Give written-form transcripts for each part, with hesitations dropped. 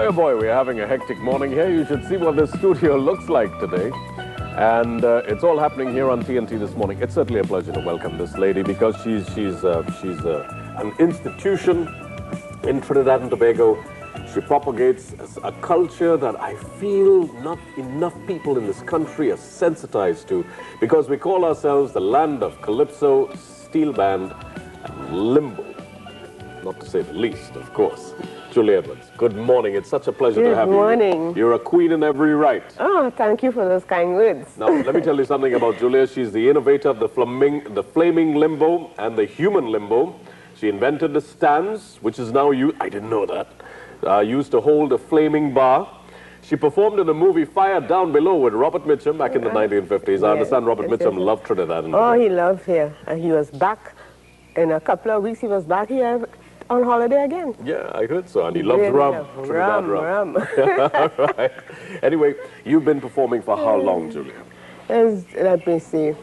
Boy, oh boy, we're having a hectic morning here. You should see what this studio looks like today. And it's all happening here on TNT this morning. It's certainly a pleasure to welcome this lady because she's an institution in Trinidad and Tobago. She propagates a culture that I feel not enough people in this country are sensitized to, because we call ourselves the land of Calypso, Steel Band, and Limbo. Not to say the least, of course. Julie Edwards, good morning. It's such a pleasure to have you. Good morning. You're a queen in every right. Oh, thank you for those kind words. Now, let me tell you something about Julia. She's the innovator of the flaming limbo and the human limbo. She invented the stands, which is now used, I didn't know that, used to hold a flaming bar. She performed in the movie Fire Down Below with Robert Mitchum back in the 1950s. I understand Robert Mitchum loved Trinidad. Oh, he loved here. He was back in a couple of weeks. He was back here on holiday again. Yeah, I heard so. And he loves rum. Rum. All right. Anyway, you've been performing for how long, Julia? Let me see.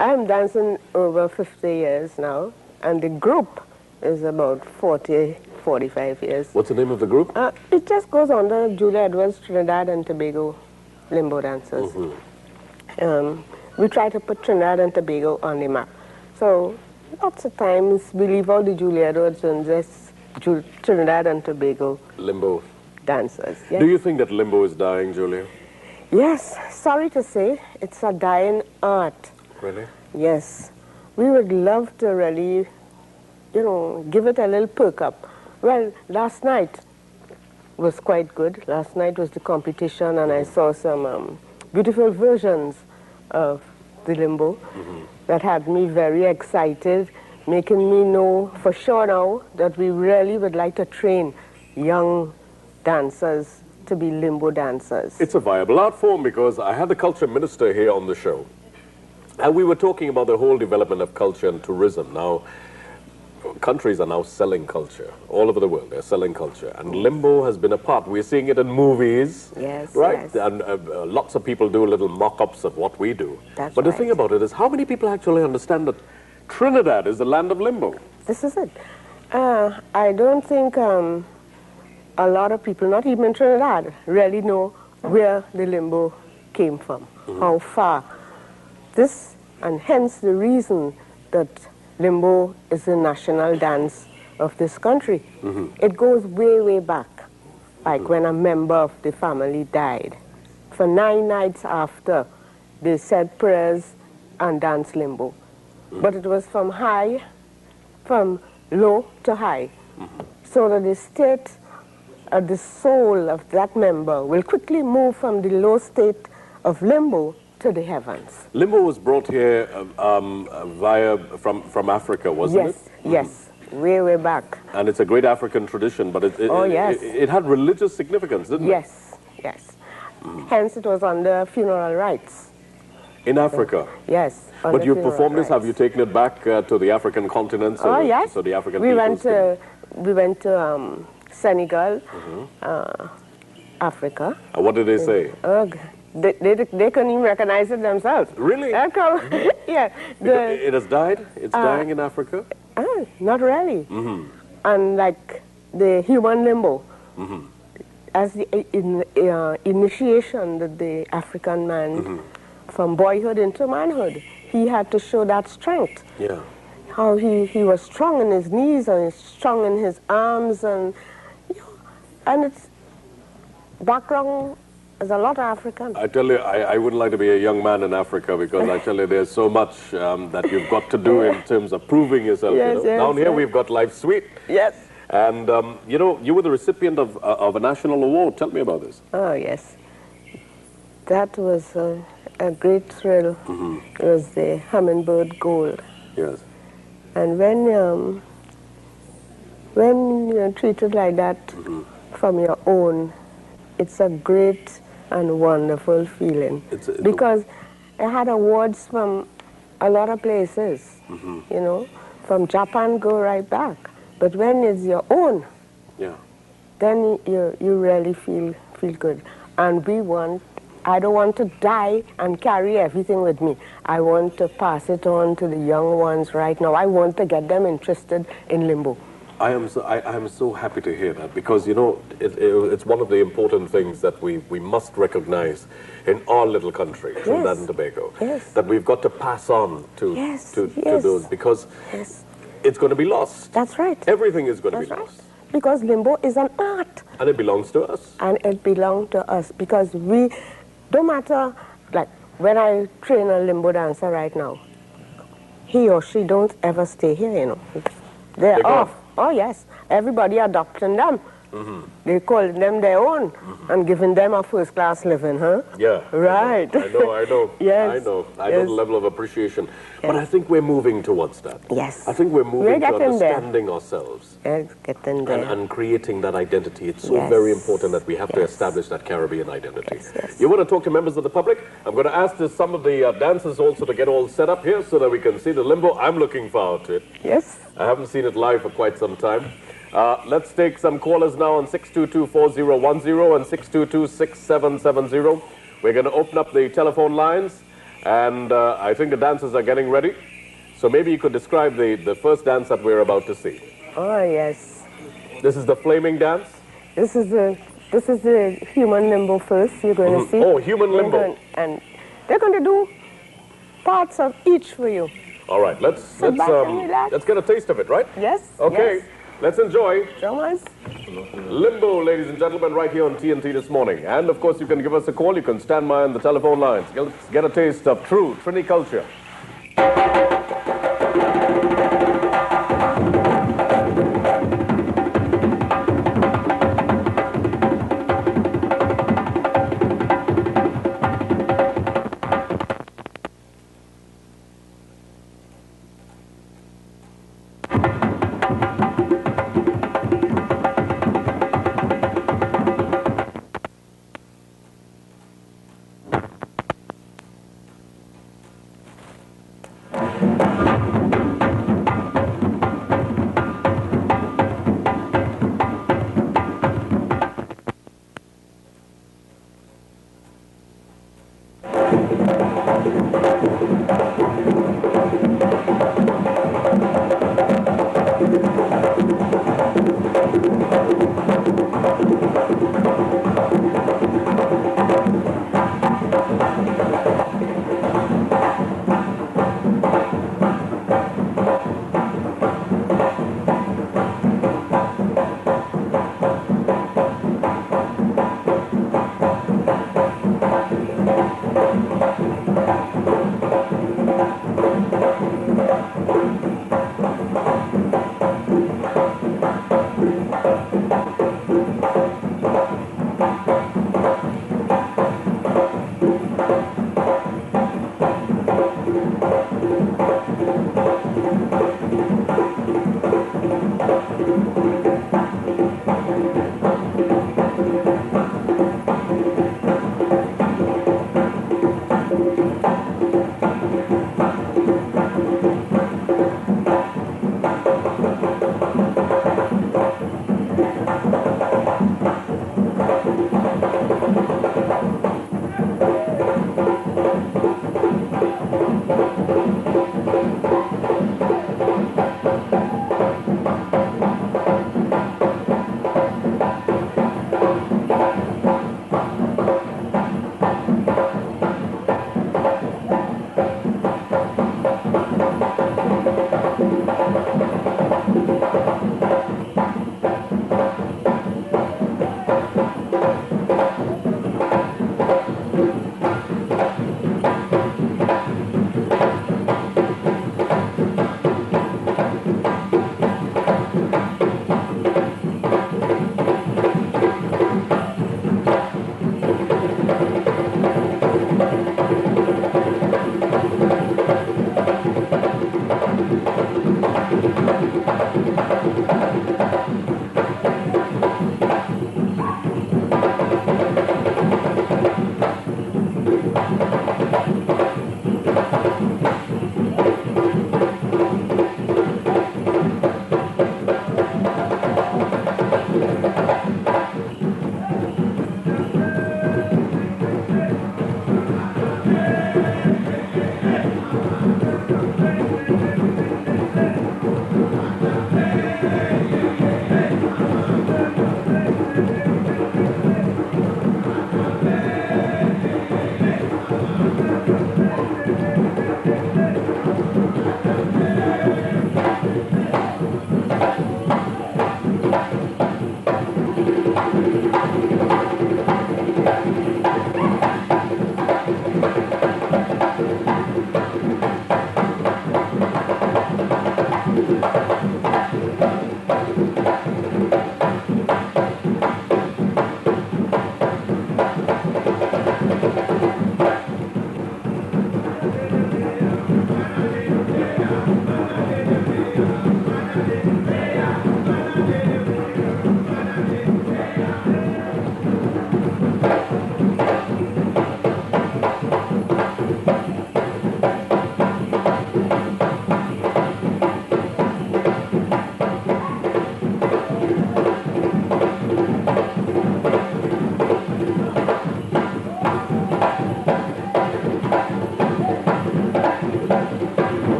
I'm dancing over 50 years now, and the group is about 40, 45 years. What's the name of the group? It just goes under Julia Edwards, Trinidad and Tobago Limbo Dancers. We try to put Trinidad and Tobago on the map. So lots of times we leave all the Julia Edwards and just Trinidad and Tobago Limbo dancers. Yes. Do you think that Limbo is dying, Julia? Yes, sorry to say, it's a dying art. Really? Yes. We would love to really, give it a little perk up. Well, last night was quite good. Last night was the competition, and I saw some beautiful versions of the Limbo that had me very excited, making me know for sure now that we really would like to train young dancers to be Limbo dancers. It's a viable art form, because I had the culture minister here on the show, and we were talking about the whole development of culture and tourism. Now, countries are now selling culture. All over the world, they're selling culture. And Limbo has been a part. We're seeing it in movies. Yes, right? yes. And lots of people do little mock-ups of what we do. That's but the right. thing about it is, how many people actually understand that Trinidad is the land of Limbo? This is it. I don't think a lot of people, not even in Trinidad, really know where the Limbo came from, how far. This, and hence the reason that Limbo is the national dance of this country. It goes way, way back, like when a member of the family died. For 9 nights after, they said prayers and danced Limbo. But it was from low to high, so that the state, the soul of that member will quickly move from the low state of Limbo to the heavens. Limbo was brought here from Africa, wasn't it? Yes, way, way back. And it's a great African tradition, but it had religious significance, didn't it? Yes. Hence it was under funeral rites. In Africa? Yes. But you performed this, have you taken it back to the African continent? So yes. So the African we went to Senegal, Africa. What did they say? They couldn't even recognize it themselves. Really? Yeah. It has died? It's dying in Africa? Not really. And like the human limbo, as the initiation that the African man, from boyhood into manhood, he had to show that strength. Yeah. How he was strong in his knees and strong in his arms, and its background. There's a lot of African. I tell you, I wouldn't like to be a young man in Africa, because I tell you, there's so much that you've got to do in terms of proving yourself. Yes, Down here, we've got Life Sweet. Yes. And, you were the recipient of a national award. Tell me about this. Oh, yes. That was a great thrill. It was the Hummingbird Gold. Yes. And when you're treated like that from your own, it's a great and wonderful feeling, because I had awards from a lot of places, from Japan go right back. But when it's your own, then you really feel good. And I don't want to die and carry everything with me. I want to pass it on to the young ones right now. I want to get them interested in Limbo. I am so happy to hear that because, you know, it's one of the important things that we must recognize in our little country, Trinidad and Tobago, that we've got to pass on to those because it's going to be lost. That's right. Everything is going to be lost. Because limbo is an art. And it belongs to us. And it belongs to us because we, no matter, like when I train a limbo dancer right now, he or she don't ever stay here, you know. They're off. Oh, yes. Everybody adopting them. They call them their own and giving them a first-class living, huh? Yeah. Right. I know. Yes. I know the level of appreciation. But I think we're moving towards that. Yes. I think we're moving to understanding ourselves. Getting there. And creating that identity. It's so very important that we have to establish that Caribbean identity. You want to talk to members of the public? I'm going to ask some of the dancers also to get all set up here so that we can see the limbo. I'm looking forward to it. Yes. I haven't seen it live for quite some time. Let's take some callers now on 622-4010 and 622-6770. We're going to open up the telephone lines, and I think the dancers are getting ready. So maybe you could describe the first dance that we're about to see. Oh, yes. This is the flaming dance? This is the human limbo first you're going to see. Oh, human limbo. And they're going to do parts of each for you. All right, let's get a taste of it, right? Yes. Okay. Yes. Let's enjoy Drummers. Limbo, ladies and gentlemen, right here on TNT this morning. And, of course, you can give us a call. You can stand by on the telephone lines. Let's get a taste of true Trini culture.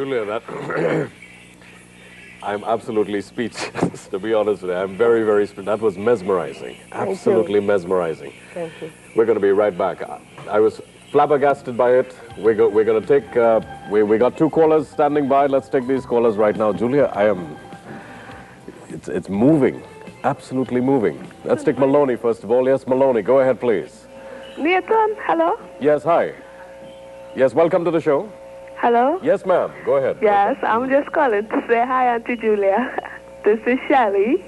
Julia, that I'm absolutely speechless, to be honest with you. I'm very, very that was mesmerizing. Absolutely mesmerizing. Thank you. We're going to be right back. I was flabbergasted by it. We're going to take, we got 2 callers standing by. Let's take these callers right now. Julia, it's moving, absolutely moving. Let's take Maloney first of all. Yes, Maloney, go ahead, please. Nathan, hello? Yes, hi. Yes, welcome to the show. Hello? Yes, ma'am, go ahead. Yes, I'm just calling to say hi, Auntie Julia. This is Shelley.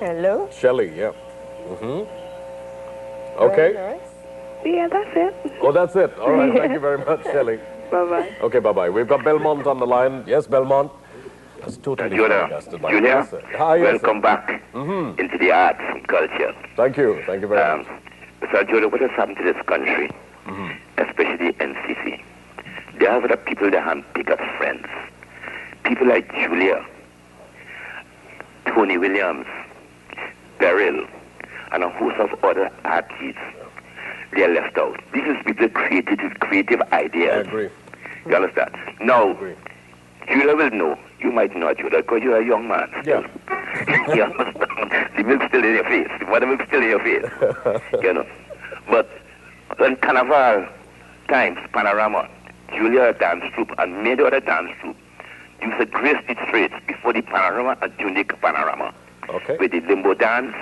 Hello. Shelley, yeah. Okay. Very nice. Yeah, that's it. Oh, that's it. All right, thank you very much, Shelley. Bye-bye. Okay, bye-bye. We've got Belmont on the line. Yes, Belmont. That's totally flabbergasted by Julia, yes, sir. Hi, yes, welcome back into the arts and culture. Thank you very much. Mr. Julia, what has happened to this country, especially NCC? They have other people they handpick as friends. People like Julia, Tony Williams, Beryl, and a host of other athletes. They are left out. These are people created with creative ideas. I agree. You understand? Now, Julia will know. You might know Julia because you're a young man. Yeah. You understand? The milk's still in your face. The mother milk's still in your face. You know. But when Carnival times, Panorama, Julia dance troupe and many other dance troupe used to grace the streets before the Panorama and during the Panorama. Okay. With the Limbo dance,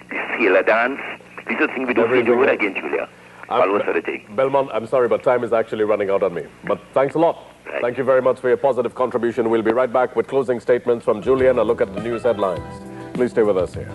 the sailor dance. These are things we don't do again, Julia. Almost everything. Belmont, I'm sorry, but time is actually running out on me. But thanks a lot. Right. Thank you very much for your positive contribution. We'll be right back with closing statements from Julia and a look at the news headlines. Please stay with us here.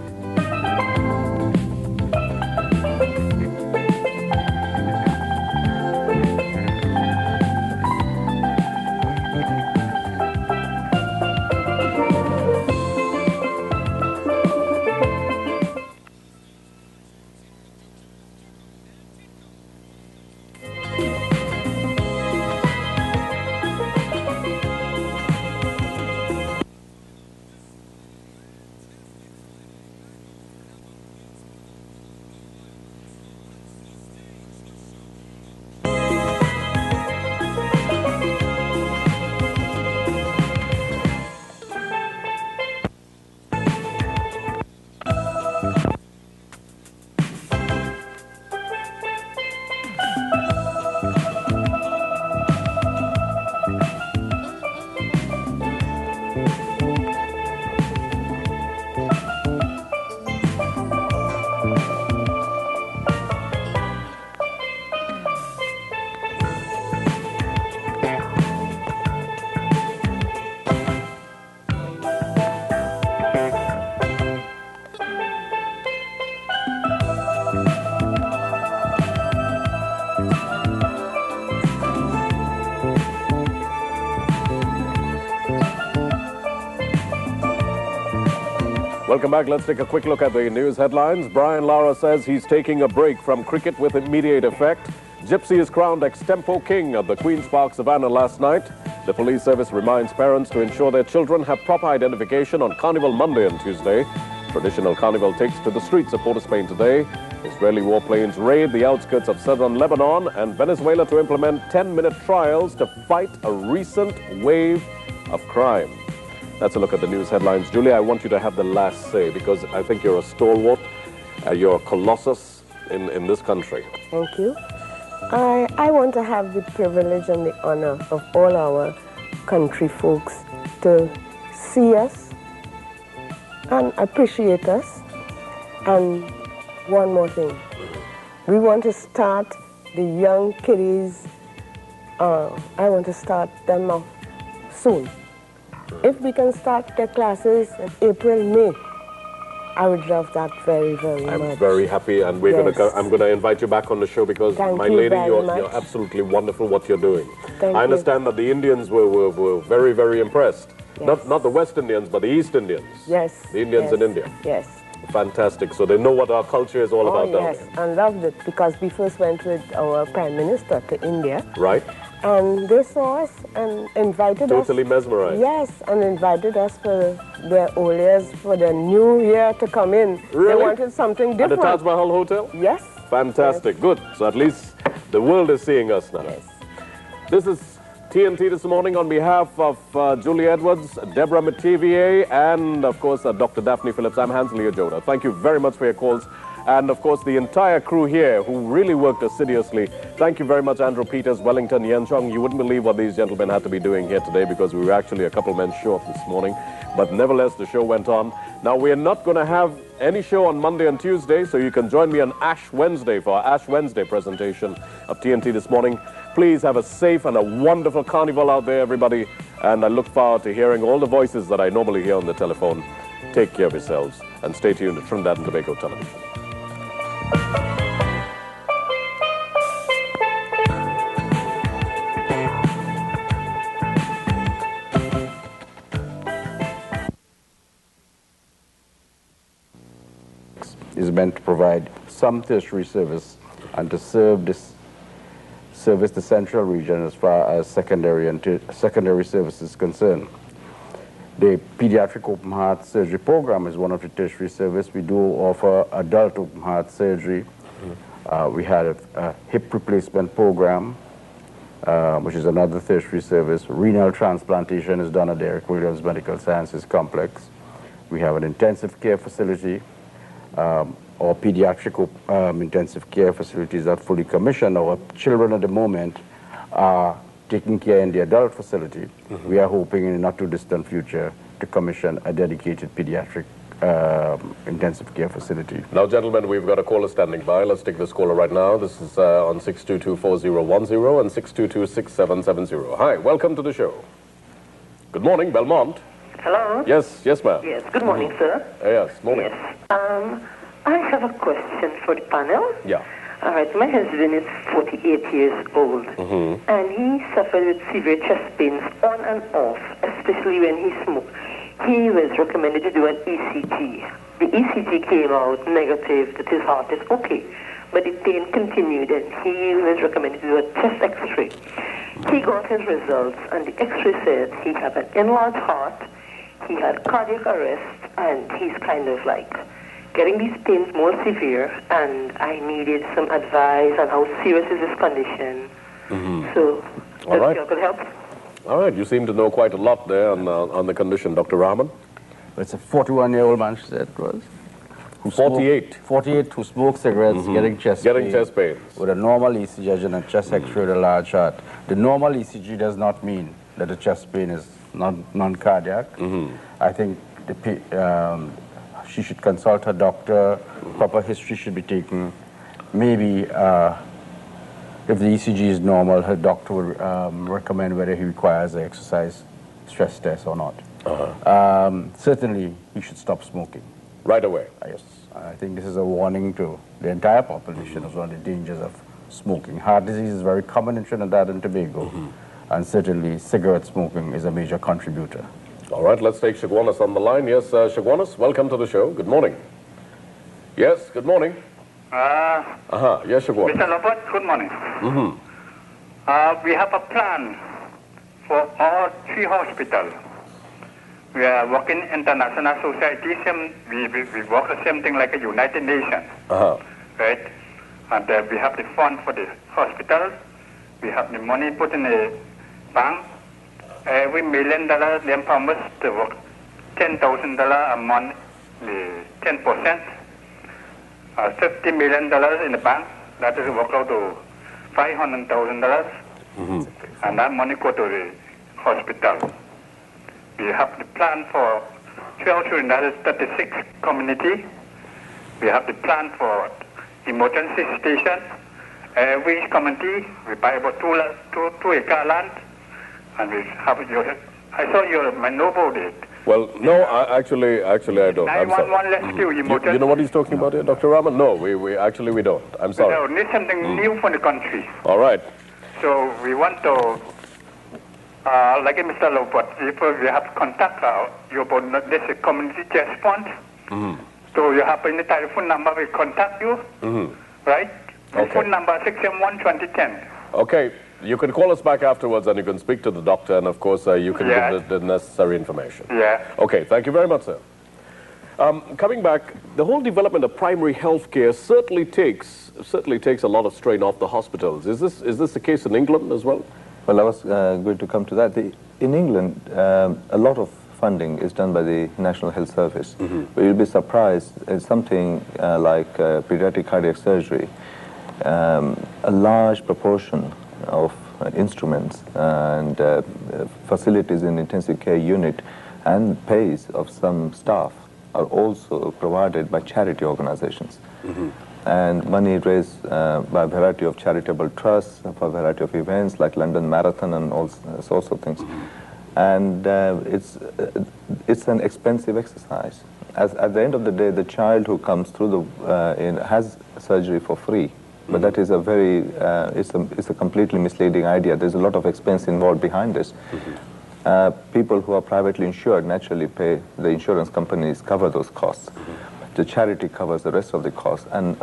Welcome back. Let's take a quick look at the news headlines. Brian Lara says he's taking a break from cricket with immediate effect. Gypsy is crowned extempo king at the Queen's Park Savannah last night. The police service reminds parents to ensure their children have proper identification on Carnival Monday and Tuesday. Traditional carnival takes to the streets of Port of Spain today. Israeli warplanes raid the outskirts of southern Lebanon, and Venezuela to implement 10-minute trials to fight a recent wave of crime. That's a look at the news headlines. Julia, I want you to have the last say because I think you're a stalwart, you're a colossus in this country. Thank you. I want to have the privilege and the honor of all our country folks to see us and appreciate us. And one more thing. We want to start the young kiddies, I want to start them off soon. If we can start their classes in April, May, I would love that very, very much. I'm very happy, and we're I'm going to invite you back on the show because, my lady, you're absolutely wonderful what you're doing. I understand that the Indians were very, very impressed. Yes. Not the West Indians, but the East Indians. Yes. The Indians in India. Yes. Fantastic. So they know what our culture is all about down here. And loved it because we first went with our Prime Minister to India. Right. And they saw us and invited us. Totally mesmerized. Yes, and invited us for their old years, for their new year to come in. Really? They wanted something different. At the Taj Mahal Hotel? Yes. Fantastic. Yes. Good. So at least the world is seeing us now. Yes. This is TNT this morning on behalf of Julie Edwards, Deborah Mativier, and of course Dr. Daphne Phillips. I'm Hansley Ojoda. Thank you very much for your calls. And of course the entire crew here who really worked assiduously. Thank you very much, Andrew Peters, Wellington, Yen Chong. You wouldn't believe what these gentlemen had to be doing here today because we were actually a couple men short this morning. But nevertheless, the show went on. Now, we're not going to have any show on Monday and Tuesday, so you can join me on Ash Wednesday for our Ash Wednesday presentation of TNT this morning. Please have a safe and a wonderful carnival out there, everybody. And I look forward to hearing all the voices that I normally hear on the telephone. Take care of yourselves and stay tuned to Trinidad and Tobago Television. Is meant to provide some tertiary service and to service the central region as far as secondary services is concerned. The pediatric open heart surgery program is one of the tertiary service. We do offer adult open heart surgery. We had a hip replacement program, which is another tertiary service. Renal transplantation is done at the Eric Williams Medical Sciences Complex. We have an intensive care facility. Our pediatric intensive care facilities are fully commissioned. Our children at the moment are taken care in the adult facility. We are hoping in the not too distant future to commission a dedicated pediatric intensive care facility. Now, gentlemen, we've got a caller standing by. Let's take this caller right now. This is on 622-4010 and 622-6770. Hi, welcome to the show. Good morning, Belmont. Hello? Yes, ma'am. Yes, good morning, sir. Yes, morning. Yes. I have a question for the panel. Yeah. All right, my husband is 48 years old, and he suffered with severe chest pains on and off, especially when he smoked. He was recommended to do an ECG. The ECG came out negative, that his heart is okay, but the pain continued, and he was recommended to do a chest x-ray. He got his results, and the x-ray said he had an enlarged heart, he had cardiac arrest, and he's kind of like getting these pains more severe, and I needed some advice on how serious is his condition. So, All right. you could help? All right, you seem to know quite a lot there on the condition, Dr. Rahman. It's a 41-year-old man, she said it was. 48. 48 who smoked cigarettes, getting chest pains. With a normal ECG and a chest X-ray with a large heart. The normal ECG does not mean that the chest pain is non-cardiac. I think she should consult her doctor, proper history should be taken. Maybe if the ECG is normal, her doctor would recommend whether he requires an exercise stress test or not. Certainly, he should stop smoking. Right away. Yes, I think this is a warning to the entire population of one of the dangers of smoking. Heart disease is very common in Trinidad and Tobago, and certainly cigarette smoking is a major contributor. All right, let's take Shagwanas on the line. Yes, Shagwanas, welcome to the show. Good morning. Yes, good morning. Yes, Shagwanas. Mr. Robert, good morning. We have a plan for all 3 hospitals. We are working international society. We work the same thing like a United Nations, right? And we have the fund for the hospital. We have the money put in the bank. Every $1 million, they promise to work $10,000 a month, 10%. $50 million in the bank, that is work out to $500,000. And that money go to the hospital. We have the plan for 12 Trinidad 36 community. We have the plan for emergency station. Every community, we buy about 2 acre land. And we have I saw your Manobo did. Well, no, actually I don't. I'm sorry. Rescue You know what he's talking about here, Dr. Rahman? No, we don't. I'm sorry. We need something new for the country. All right. So we want to, like Mr. Lopat, if we have contact you about this community chest fund. So you have any telephone number, we contact you, right? The phone number 671-2010. Okay. You can call us back afterwards and you can speak to the doctor and, of course, you can give the necessary information. Yeah. Okay, thank you very much, sir. Coming back, the whole development of primary health care certainly takes a lot of strain off the hospitals. Is this the case in England as well? Well, I was going to come to that. In England, a lot of funding is done by the National Health Service. But you'll be surprised, it's something like pediatric cardiac surgery. A large proportion of instruments and facilities in intensive care unit and pays of some staff are also provided by charity organizations. And money raised by a variety of charitable trusts for a variety of events like London Marathon and all sorts of things. And it's an expensive exercise. At the end of the day, the child who comes through has surgery for free. But that is a very, it's a completely misleading idea. There's a lot of expense involved behind this. People who are privately insured naturally pay, the insurance companies cover those costs. The charity covers the rest of the costs, and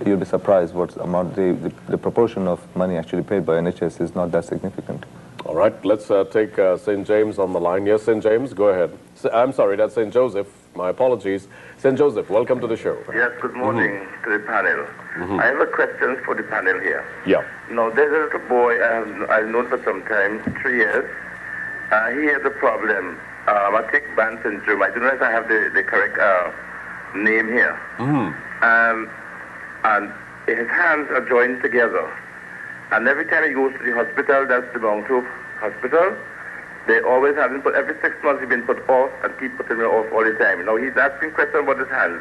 you'll be surprised what amount, the proportion of money actually paid by NHS is not that significant. All right, let's take St. James on the line. Yes, St. James, go ahead. I'm sorry, that's St. Joseph. My apologies. St. Joseph, welcome to the show. Yes, good morning to the panel. I have a question for the panel here. Yeah. You know, there's a little boy I've known for some time, 3 years. He has a problem, I think band syndrome. I don't know if I have the correct name here. And his hands are joined together. And every time he goes to the hospital, that's the Mount Hope Hospital, they always have him put, every 6 months he's been put off and keep putting him off all the time. You know, he's asking questions about his hands.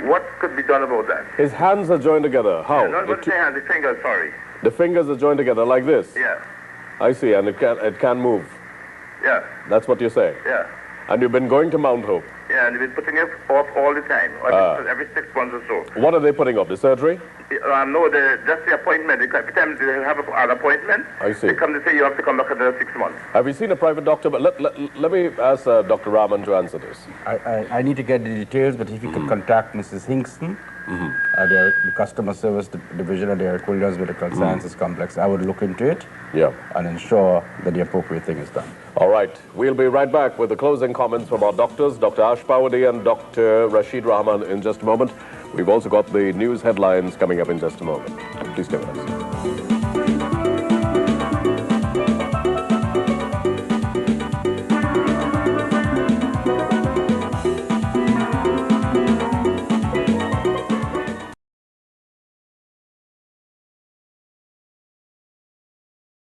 What could be done about that? His hands are joined together. How? Yeah, not the hands, the fingers, sorry. The fingers are joined together like this? Yeah. I see, and it can move. Yeah. That's what you're saying? Yeah. And you've been going to Mount Hope? Yeah, and they've been putting it off all the time, every 6 months or so. What are they putting off? The surgery? No, just the appointment. Every time they have an appointment, I see. They come to say you have to come back another 6 months. Have you seen a private doctor? But let me ask Dr. Raman to answer this. I need to get the details, but if you could contact Mrs. Hingston, the customer service division at the Aquarius Medical Sciences Complex, I would look into it and ensure that the appropriate thing is done. All right. We'll be right back with the closing comments from our doctors, Dr. Ash Pawadi and Dr. Rashid Rahman in just a moment. We've also got the news headlines coming up in just a moment. Please stay with us.